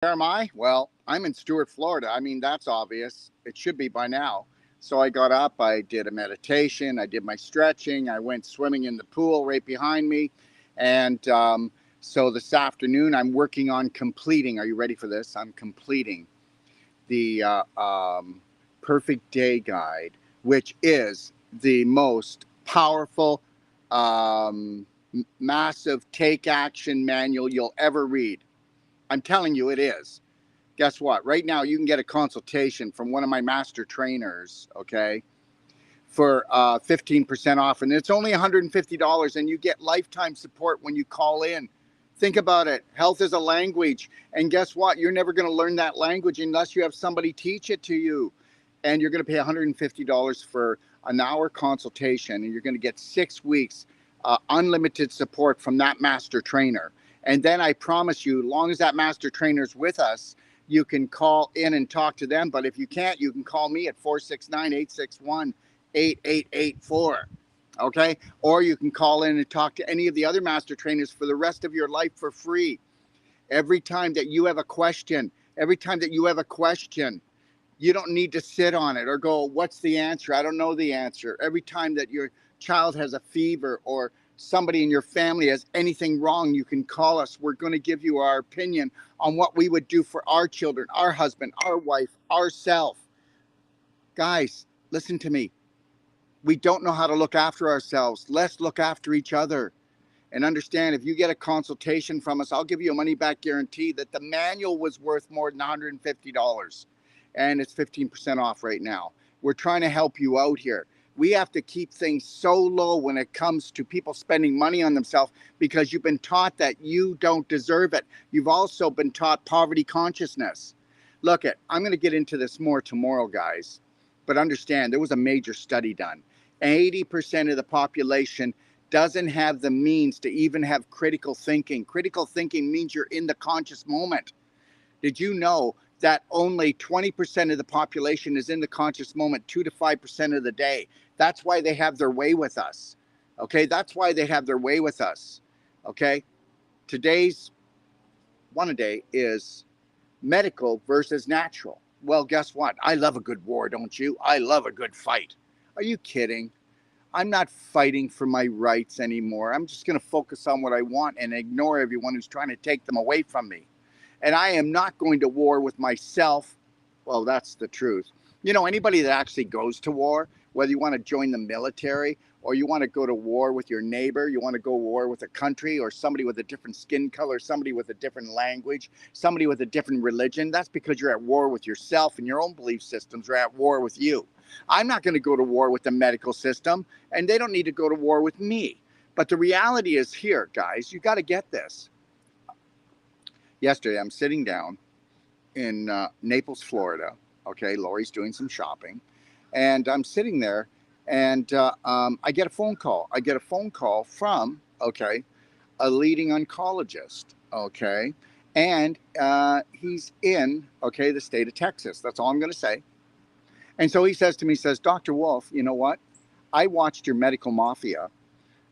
Where am I? Well, I'm in Stuart, Florida. I mean, that's obvious. It should be by now. So I got up, I did a meditation, I did my stretching, I went swimming in the pool right behind me. And so this afternoon, I'm working on completing. Are you ready for this? I'm completing the Perfect Day Guide, which is the most powerful, um, massive take action manual you'll ever read. I'm telling you, it is. Guess what? Right now, you can get a consultation from one of my master trainers, okay, for 15% off. And it's only $150, and you get lifetime support when you call in. Think about it. Health is a language. And guess what? You're never going to learn that language unless you have somebody teach it to you. And you're going to pay $150 for an hour consultation, and you're going to get 6 weeks unlimited support from that master trainer. And then I promise you, as long as that master trainer's with us, you can call in and talk to them. But if you can't, you can call me at 469-861-8884. Okay? Or you can call in and talk to any of the other master trainers for the rest of your life for free. Every time that you have a question, you don't need to sit on it or go, what's the answer? I don't know the answer. Every time that your child has a fever or somebody in your family has anything wrong, you can call us. We're going to give you our opinion on what we would do for our children, our husband, our wife, ourself. Guys, listen to me. We don't know how to look after ourselves. Let's look after each other. And understand, if you get a consultation from us, I'll give you a money back guarantee that the manual was worth more than $150. And it's 15% off right now. We're trying to help you out here. We have to keep things so low when it comes to people spending money on themselves, because you've been taught that you don't deserve it. You've also been taught poverty consciousness. Look, I'm going to get into this more tomorrow, guys. But understand, there was a major study done. 80% of the population doesn't have the means to even have critical thinking. Critical thinking means you're in the conscious moment. Did you know that only 20% of the population is in the conscious moment 2 to 5% of the day? That's why they have their way with us. Okay, that's why they have their way with us. Okay, today's one a day is medical versus natural. Well, guess what? I love a good war, don't you? I love a good fight. Are you kidding? I'm not fighting for my rights anymore. I'm just going to focus on what I want and ignore everyone who's trying to take them away from me. And I am not going to war with myself. Well, that's the truth. You know, anybody that actually goes to war, whether you want to join the military or you want to go to war with your neighbor, you want to go to war with a country or somebody with a different skin color, somebody with a different language, somebody with a different religion, that's because you're at war with yourself, and your own belief systems are at war with you. I'm not going to go to war with the medical system, and they don't need to go to war with me. But the reality is here, guys, you got to get this. Yesterday, I'm sitting down in Naples, Florida. Okay, Lori's doing some shopping, and I'm sitting there, and I get a phone call. I get a phone call from a leading oncologist. Okay, and he's in the state of Texas. That's all I'm going to say. And so he says to me, Dr. Wolf, you know what? I watched your medical mafia,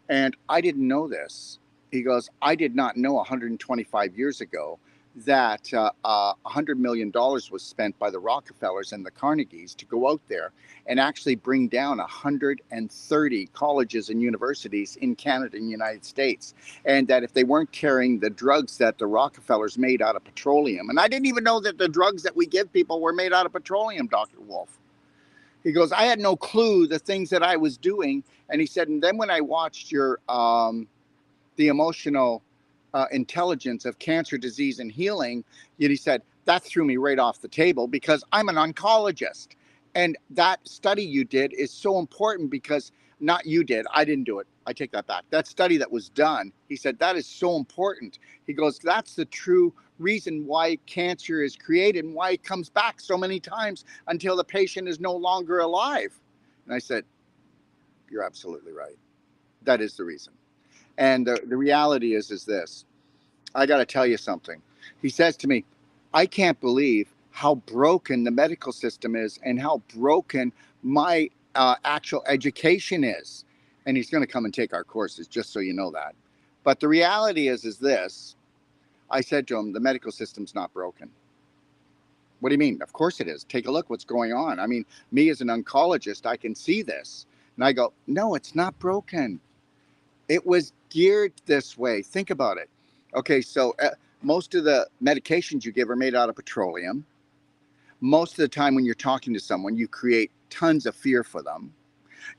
and I didn't know this. He goes, I did not know 125 years ago that $100 million was spent by the Rockefellers and the Carnegies to go out there and actually bring down 130 colleges and universities in Canada and the United States. And that if they weren't carrying the drugs that the Rockefellers made out of petroleum, and I didn't even know that the drugs that we give people were made out of petroleum, Dr. Wolf. He goes, I had no clue the things that I was doing. And he said, and then when I watched your the emotional intelligence of cancer, disease, and healing, he said, that threw me right off the table because I'm an oncologist. And that study you did is so important because not you did. I didn't do it. I take that back. That study that was done, he said, that is so important. He goes, that's the true reason why cancer is created and why it comes back so many times until the patient is no longer alive. And I said, you're absolutely right. That is the reason. And the reality is this. I got to tell you something. He says to me, I can't believe how broken the medical system is and how broken my actual education is. And he's going to come and take our courses, just so you know that. But the reality is this. I said to him, the medical system's not broken. What do you mean? Of course it is. Take a look what's going on. I mean, me as an oncologist, I can see this. And I go, no, it's not broken. It was geared this way. Think about it. Okay, so most of the medications you give are made out of petroleum. Most of the time when you're talking to someone, you create tons of fear for them.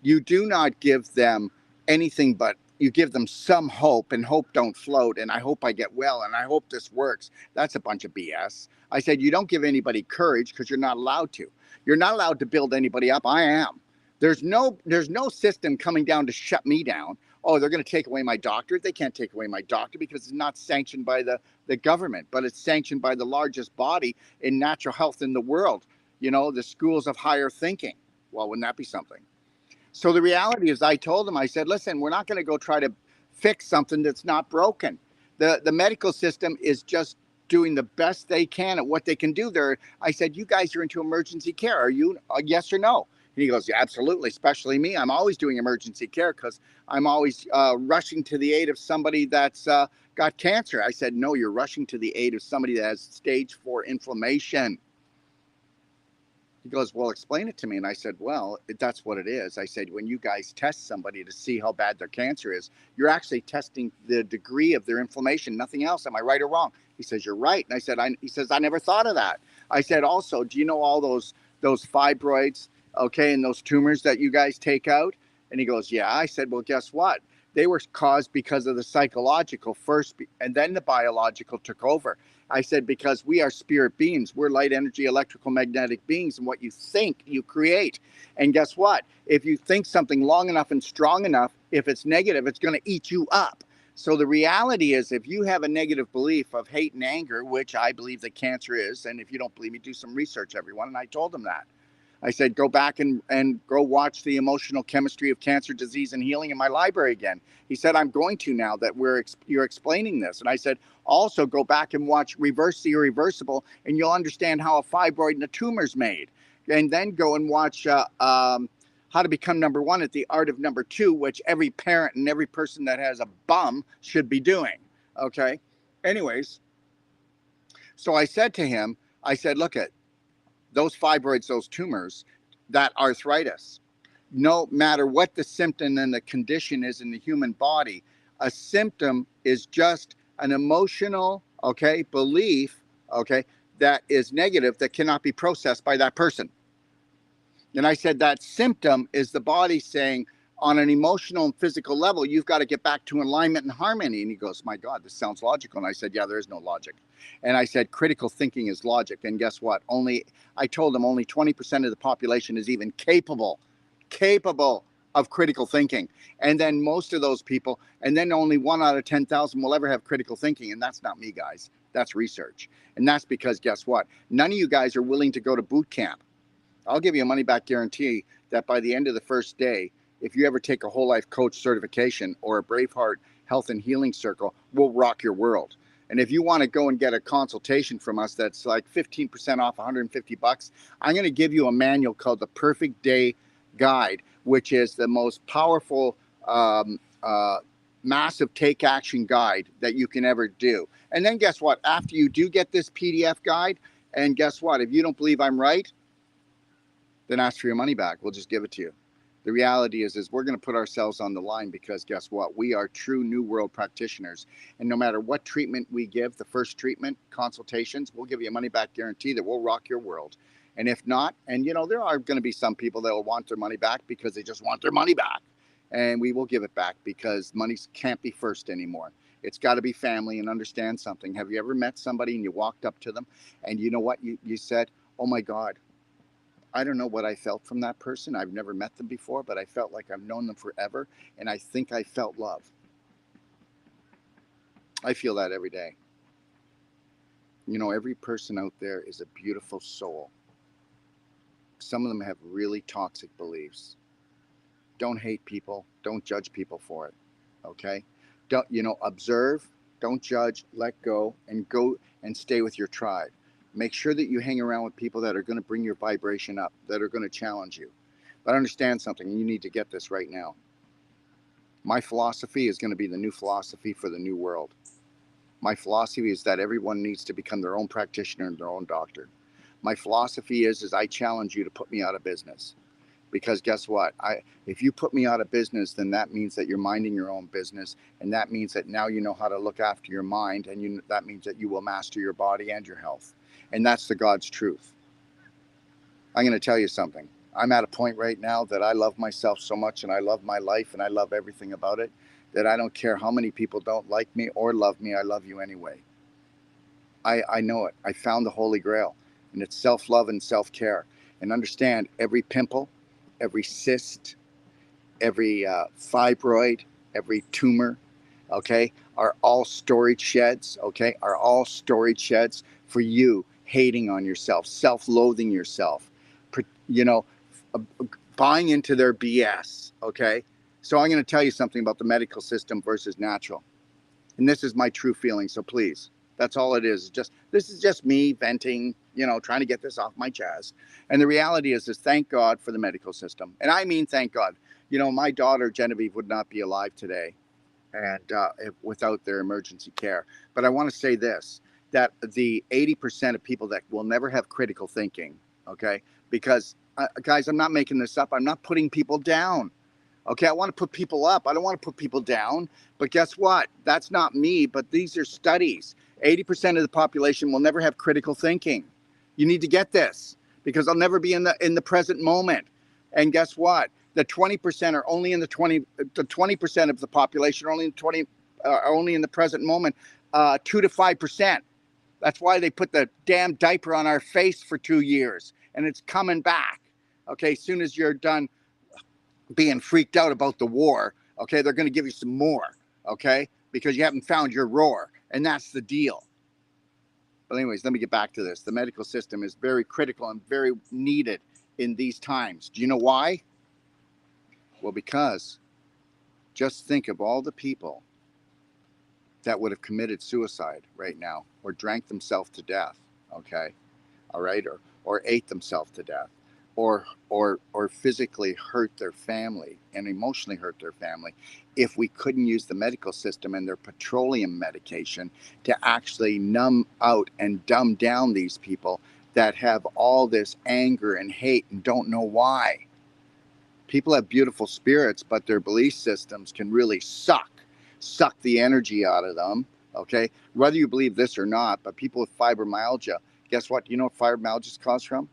You do not give them anything but you give them some hope, and hope don't float, and I hope I get well, and I hope this works. That's a bunch of BS. I said, you don't give anybody courage because you're not allowed to. You're not allowed to build anybody up. I am. There's no system coming down to shut me down. Oh, they're going to take away my doctorate. They can't take away my doctorate because it's not sanctioned by the government, but it's sanctioned by the largest body in natural health in the world. You know, the schools of higher thinking. Well, wouldn't that be something? So the reality is, I told them, I said, listen, we're not going to go try to fix something that's not broken. The medical system is just doing the best they can at what they can do there. I said, you guys are into emergency care. Are you? Yes or no? And he goes, yeah, absolutely, especially me. I'm always doing emergency care because I'm always rushing to the aid of somebody that's got cancer. I said, no, you're rushing to the aid of somebody that has stage 4 inflammation. He goes, well, explain it to me. And I said, well, that's what it is. I said, when you guys test somebody to see how bad their cancer is, you're actually testing the degree of their inflammation, nothing else. Am I right or wrong? He says, you're right. And I said, he says, I never thought of that. I said, also, do you know all those fibroids, okay, and those tumors that you guys take out? And he goes, yeah. I said, well, guess what? They were caused because of the psychological first, and then the biological took over. I said, because we are spirit beings. We're light energy, electrical, magnetic beings. And what you think, you create. And guess what? If you think something long enough and strong enough, if it's negative, it's going to eat you up. So the reality is, if you have a negative belief of hate and anger, which I believe that cancer is, and if you don't believe me, do some research, everyone. And I told them that. I said, go back and go watch the emotional chemistry of cancer, disease, and healing in my library again. He said, I'm going to now that you're explaining this. And I said, also go back and watch Reverse the Irreversible, and you'll understand how a fibroid and a tumor is made. And then go and watch How to Become Number One at the Art of Number Two, which every parent and every person that has a bum should be doing. Okay. Anyways, so I said to him, I said, look at those fibroids, those tumors, that arthritis, no matter what the symptom and the condition is in the human body, a symptom is just an emotional, okay, belief, okay, that is negative that cannot be processed by that person. And I said that symptom is the body saying, on an emotional and physical level, you've got to get back to alignment and harmony. And he goes, my God, this sounds logical. And I said, yeah, there is no logic. And I said, critical thinking is logic. And guess what? I told him only 20% of the population is even capable of critical thinking. And then most of those people, and then only 1 out of 10,000 will ever have critical thinking. And that's not me, guys. That's research. And that's because guess what? None of you guys are willing to go to boot camp. I'll give you a money back guarantee that by the end of the first day, if you ever take a whole life coach certification or a Braveheart Health and Healing Circle, we'll rock your world. And if you want to go and get a consultation from us that's like 15% off, $150, I'm going to give you a manual called the Perfect Day Guide, which is the most powerful, massive take action guide that you can ever do. And then guess what? After you do get this PDF guide, and guess what? If you don't believe I'm right, then ask for your money back. We'll just give it to you. The reality is we're going to put ourselves on the line because guess what? We are true New World practitioners. And no matter what treatment we give, the first treatment, consultations, we'll give you a money back guarantee that will rock your world. And if not, and you know, there are going to be some people that will want their money back because they just want their money back. And we will give it back because money can't be first anymore. It's got to be family and understand something. Have you ever met somebody and you walked up to them and you know what? You said, oh my God, I don't know what I felt from that person. I've never met them before, but I felt like I've known them forever. And I think I felt love. I feel that every day. You know, every person out there is a beautiful soul. Some of them have really toxic beliefs. Don't hate people. Don't judge people for it. Okay? Don't, observe, don't judge, let go and stay with your tribe. Make sure that you hang around with people that are going to bring your vibration up, that are going to challenge you. But understand something, you need to get this right now. My philosophy is going to be the new philosophy for the new world. My philosophy is that everyone needs to become their own practitioner and their own doctor. My philosophy is I challenge you to put me out of business. Because guess what? If you put me out of business, then that means that you're minding your own business, and that means that now you know how to look after your mind, and that means that you will master your body and your health, and that's the God's truth. I'm going to tell you something. I'm at a point right now that I love myself so much, and I love my life, and I love everything about it, that I don't care how many people don't like me or love me. I love you anyway. I know it. I found the Holy Grail, and it's self-love and self-care. And understand, every pimple, every cyst, every fibroid, every tumor, okay, are all storage sheds, okay, are all storage sheds for you hating on yourself, self-loathing yourself, you know, buying into their BS, okay? So I'm going to tell you something about the medical system versus natural. And this is my true feeling, so please, that's all it is. This is just me venting, trying to get this off my chest. And the reality is thank God for the medical system. And I mean, thank God. My daughter Genevieve would not be alive today, and without their emergency care. But I want to say this, that the 80% of people that will never have critical thinking, okay? Because guys, I'm not making this up. I'm not putting people down. Okay, I want to put people up. I don't want to put people down. But guess what? That's not me, but these are studies. 80% of the population will never have critical thinking. You need to get this, because they'll never be in the present moment. And guess what? The 20% are only in the 20% of the population are only in the present moment, 2 to 5%. That's why they put the damn diaper on our face for 2 years, and it's coming back. Okay, as soon as you're done being freaked out about the war, okay, they're going to give you some more, okay, because you haven't found your roar, and that's the deal. But anyways, let me get back to this. The medical system is very critical and very needed in these times. Do you know why? Well, because just think of all the people that would have committed suicide right now, or drank themselves to death, okay, all right, or ate themselves to death, or physically hurt their family and emotionally hurt their family, if we couldn't use the medical system and their petroleum medication to actually numb out and dumb down these people that have all this anger and hate and don't know why. People have beautiful spirits, but their belief systems can really suck the energy out of them, okay? Whether you believe this or not, but people with fibromyalgia, guess what? You know what fibromyalgia is caused from?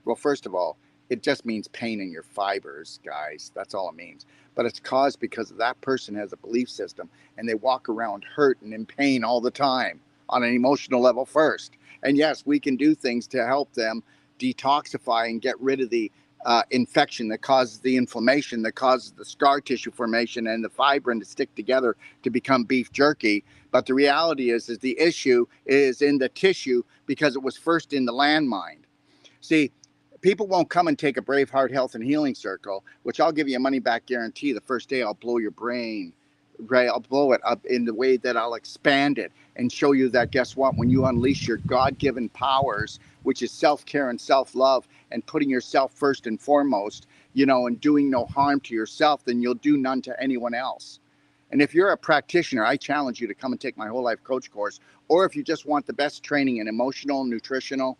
Well, first of all, it just means pain in your fibers, guys. That's all it means. But it's caused because that person has a belief system, and they walk around hurt and in pain all the time on an emotional level first. And yes, we can do things to help them detoxify and get rid of the infection that causes the inflammation, that causes the scar tissue formation and the fibrin to stick together to become beef jerky. But the reality is the issue is in the tissue, because it was first in the landmine. See, people won't come and take a Braveheart Health and Healing Circle, which I'll give you a money back guarantee. The first day I'll blow your brain, right? I'll blow it up in the way that I'll expand it and show you that, guess what? When you unleash your God-given powers, which is self-care and self-love and putting yourself first and foremost, and doing no harm to yourself, then you'll do none to anyone else. And if you're a practitioner, I challenge you to come and take my whole life coach course. Or if you just want the best training in emotional, nutritional,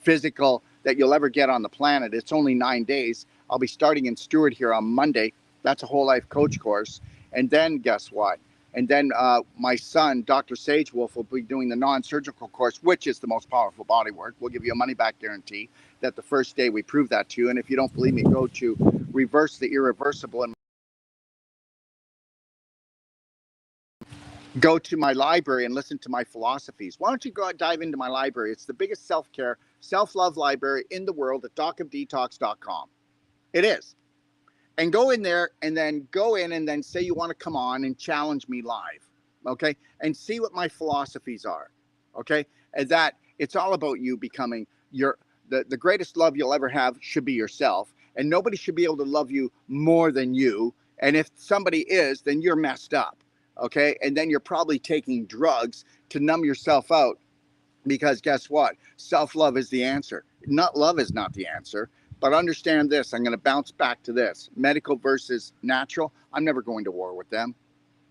physical that you'll ever get on the planet, it's only 9 days. I'll be starting in Stewart here on Monday. That's a whole life coach course. And then guess what? And then my son, Dr. Sage Wolf, will be doing the non-surgical course, which is the most powerful body work. We'll give you a money back guarantee that the first day we prove that to you. And if you don't believe me, go to Reverse the Irreversible and go to my library and listen to my philosophies. Why don't you go dive into my library? It's the biggest self-care, self-love library in the world at docofdetox.com. It is. And go in there and then go in and then say you want to come on and challenge me live, okay? And see what my philosophies are, okay? And that it's all about you becoming the greatest love you'll ever have should be yourself. And nobody should be able to love you more than you. And if somebody is, then you're messed up, okay? And then you're probably taking drugs to numb yourself out, because guess what? Self-love is the answer. Not love is not the answer. But understand this, I'm going to bounce back to this. Medical versus natural, I'm never going to war with them.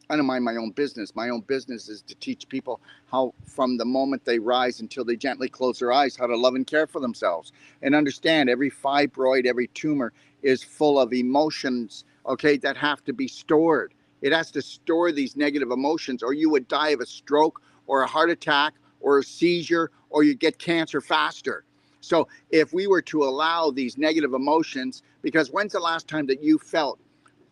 I don't mind my own business. My own business is to teach people how, from the moment they rise until they gently close their eyes, how to love and care for themselves and understand every fibroid, every tumor is full of emotions, okay, that have to be stored. It has to store these negative emotions, or you would die of a stroke or a heart attack or a seizure, or you get cancer faster. So if we were to allow these negative emotions, because when's the last time that you felt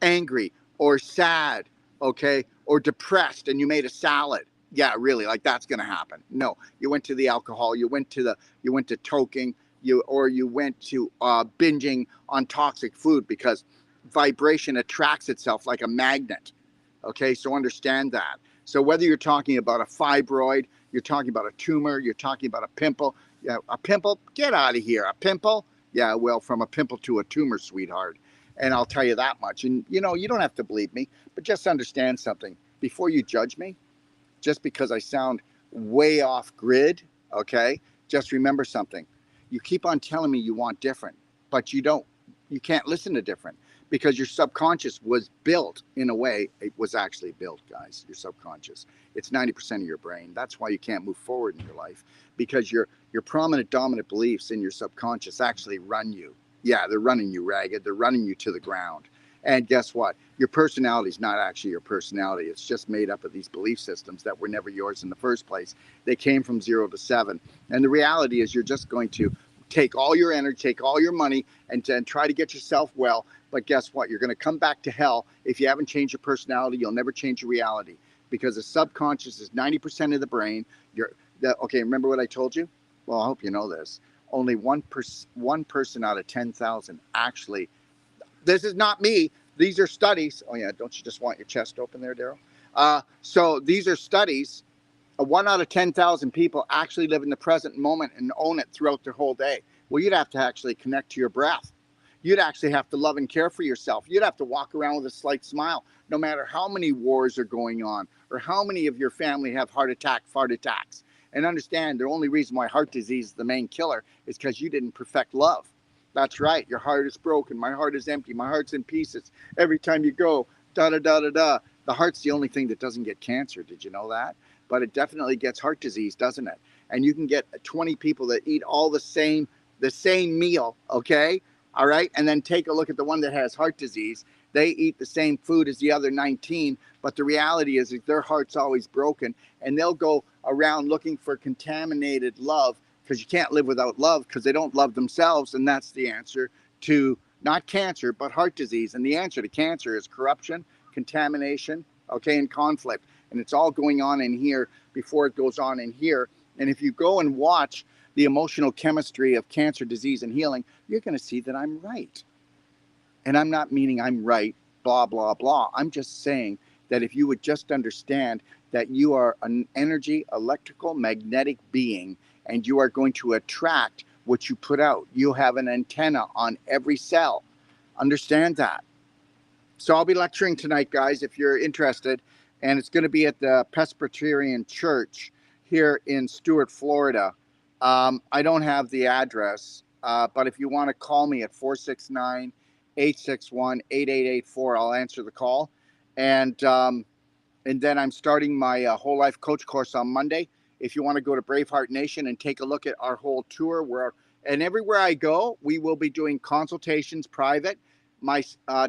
angry or sad, okay, or depressed and you made a salad? Yeah, really, like that's going to happen? No, you went to the alcohol, you went to toking, you went to binging on toxic food, because vibration attracts itself like a magnet. Okay, so understand that. So whether you're talking about a fibroid, you're talking about a tumor, you're talking about a pimple. Yeah, a pimple, get out of here. A pimple? Yeah, well, from a pimple to a tumor, sweetheart. And I'll tell you that much. And you know, you don't have to believe me, but just understand something. Before you judge me, just because I sound way off grid, okay, just remember something. You keep on telling me you want different, but you don't. You can't listen to different, because your subconscious was built in a way. It was actually built, guys. Your subconscious. It's 90% of your brain. That's why you can't move forward in your life, because your prominent dominant beliefs in your subconscious actually run you. Yeah, they're running you ragged. They're running you to the ground. And guess what? Your personality is not actually your personality. It's just made up of these belief systems that were never yours in the first place. They came from 0 to 7. And the reality is you're just going to take all your energy, take all your money, and try to get yourself well. But guess what? You're going to come back to hell. If you haven't changed your personality, you'll never change your reality, because the subconscious is 90% of the brain. Okay, remember what I told you? Well, I hope you know this. Only one person out of 10,000 actually. This is not me. These are studies. Oh yeah, don't you just want your chest open there, Daryl? So these are studies. 1 out of 10,000 people actually live in the present moment and own it throughout their whole day. Well, you'd have to actually connect to your breath. You'd actually have to love and care for yourself. You'd have to walk around with a slight smile, no matter how many wars are going on or how many of your family have heart attacks. And understand, the only reason why heart disease is the main killer is because you didn't perfect love. That's right. Your heart is broken. My heart is empty. My heart's in pieces. Every time you go, da da da da da. The heart's the only thing that doesn't get cancer. Did you know that? But it definitely gets heart disease, doesn't it? And you can get 20 people that eat all the same meal, okay? All right? And then take a look at the one that has heart disease. They eat the same food as the other 19, but the reality is that their heart's always broken, and they'll go around looking for contaminated love, because you can't live without love, because they don't love themselves. And that's the answer to not cancer, but heart disease. And the answer to cancer is corruption, contamination, okay, and conflict. And it's all going on in here before it goes on in here. And if you go and watch the emotional chemistry of cancer, disease, and healing, you're going to see that I'm right. And I'm not meaning I'm right, blah, blah, blah. I'm just saying that if you would just understand that you are an energy, electrical, magnetic being, and you are going to attract what you put out. You have an antenna on every cell. Understand that. So I'll be lecturing tonight, guys, if you're interested. And it's going to be at the Presbyterian Church here in Stuart, Florida. I don't have the address, but if you want to call me at 469-861-8884, I'll answer the call. And then I'm starting my whole life coach course on Monday. If you want to go to Braveheart Nation and take a look at our whole tour, and everywhere I go, we will be doing consultations private. My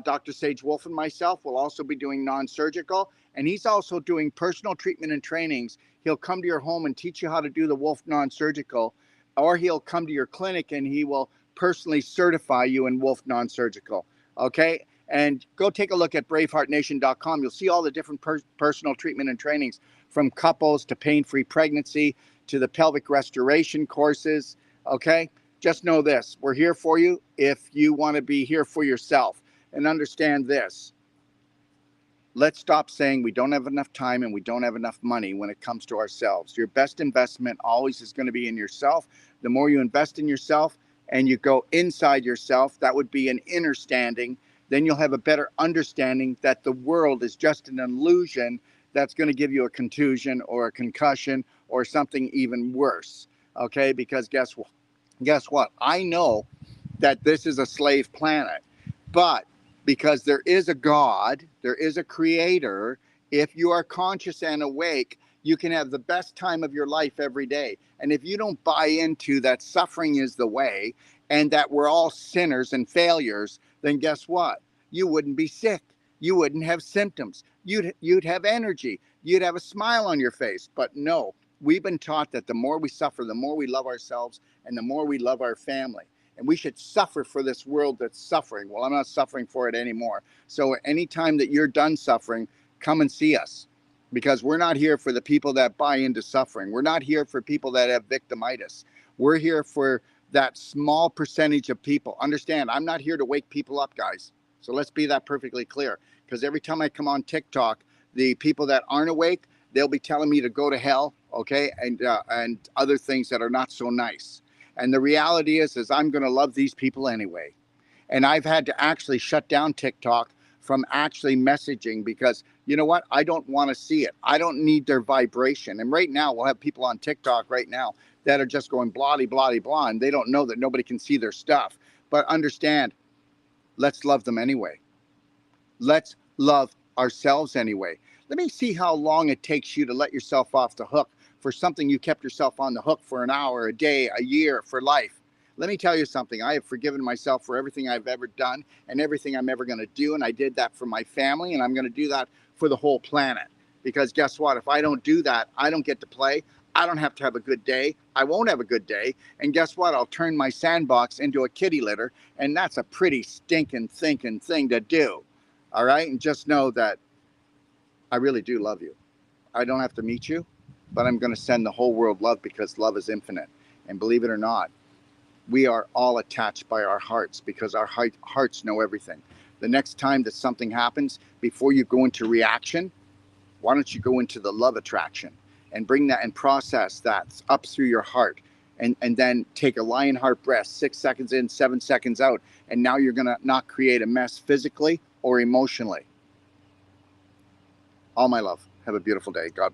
Dr. Sage Wolf and myself will also be doing non-surgical, and he's also doing personal treatment and trainings. He'll come to your home and teach you how to do the Wolf non-surgical, or he'll come to your clinic and he will personally certify you in Wolf non-surgical. Okay? And go take a look at braveheartnation.com. You'll see all the different personal treatment and trainings, from couples to pain-free pregnancy to the pelvic restoration courses. Okay? Just know this. We're here for you if you want to be here for yourself. And understand this. Let's stop saying we don't have enough time and we don't have enough money when it comes to ourselves. Your best investment always is going to be in yourself. The more you invest in yourself and you go inside yourself, that would be an inner standing. Then you'll have a better understanding that the world is just an illusion that's going to give you a contusion or a concussion or something even worse. Okay? Because guess what? I know that this is a slave planet, but because there is a God, there is a creator, If you are conscious and awake, you can have the best time of your life every day. And if you don't buy into that suffering is the way and that we're all sinners and failures, then guess what? You wouldn't be sick. You wouldn't have symptoms. You'd have energy. You'd have a smile on your face. But no, we've been taught that the more we suffer, the more we love ourselves and the more we love our family. And we should suffer for this world that's suffering. Well, I'm not suffering for it anymore. So anytime that you're done suffering, come and see us, because we're not here for the people that buy into suffering. We're not here for people that have victimitis. We're here for that small percentage of people. Understand, I'm not here to wake people up, guys. So let's be that perfectly clear, because every time I come on TikTok, the people that aren't awake, they'll be telling me to go to hell, okay, and other things that are not so nice. And the reality is I'm going to love these people anyway. And I've had to actually shut down TikTok from actually messaging, because you know what? I don't want to see it. I don't need their vibration. And right now, we'll have people on TikTok right now that are just going blah, blah, blah, and they don't know that nobody can see their stuff. But understand, let's love them anyway. Let's love ourselves anyway. Let me see how long it takes you to let yourself off the hook for something you kept yourself on the hook for an hour, a day, a year, for life. Let me tell you something. I have forgiven myself for everything I've ever done and everything I'm ever going to do. And I did that for my family, and I'm going to do that for the whole planet. Because guess what? If I don't do that, I don't get to play. I don't have to have a good day. I won't have a good day. And guess what? I'll turn my sandbox into a kitty litter. And that's a pretty stinking thinking thing to do. All right? And just know that I really do love you. I don't have to meet you, but I'm going to send the whole world love, because love is infinite. And believe it or not, we are all attached by our hearts, because our hearts know everything. The next time that something happens, before you go into reaction, why don't you go into the love attraction and bring that and process that up through your heart, and then take a lion heart breath, 6 seconds in, 7 seconds out. And now you're going to not create a mess physically or emotionally. All my love. Have a beautiful day. God